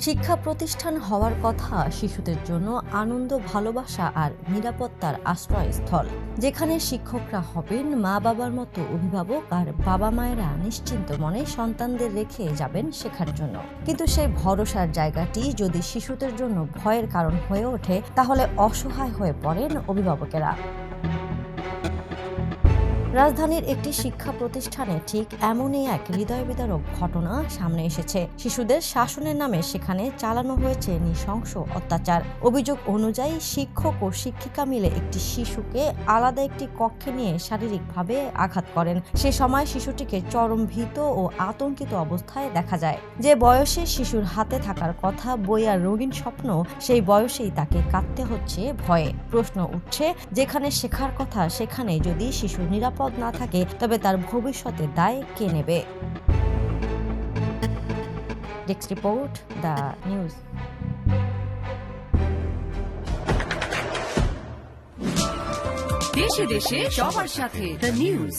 শিক্ষা প্রতিষ্ঠান হওয়ার কথা শিশুদের জন্য আনন্দ, ভালোবাসা আর নিরাপত্তার আশ্রয়স্থল, যেখানে শিক্ষকরা হবেন মা বাবার মতো অভিভাবক আর বাবা মায়েরা নিশ্চিন্ত মনে সন্তানদের রেখে যাবেন শেখার জন্য। কিন্তু সেই ভরসার জায়গাটি যদি শিশুদের জন্য ভয়ের কারণ হয়ে ওঠে, তাহলে অসহায় হয়ে পড়েন অভিভাবকেরা। রাজধানীর একটি শিক্ষা প্রতিষ্ঠানে ঠিক এমনই এক হৃদয় বিদারক ঘটনা সামনে এসেছে। শিশুদের শাসনের নামে সেখানে চালানো হয়েছে নৃশংস অত্যাচার। অভিযোগ অনুযায়ী শিক্ষক ও শিক্ষিকা মিলে একটি শিশুকে আলাদা একটি কক্ষে নিয়ে শারীরিকভাবে আঘাত করেন। সে সময় শিশুটিকে চরম ভীত ও আতঙ্কিত অবস্থায় দেখা যায়। যে বয়সে শিশুর হাতে থাকার কথা বই আর রঙিন স্বপ্ন, সেই বয়সেই তাকে কাঁদতে হচ্ছে ভয়ে। প্রশ্ন উঠছে, যেখানে শেখার কথা সেখানে যদি শিশু নিরাপদ না থাকে, তবে তার ভবিষ্যতের দায় কে নেবে? Desk report, the news. দেশে দেশে সবার সাথে দ্য নিউজ।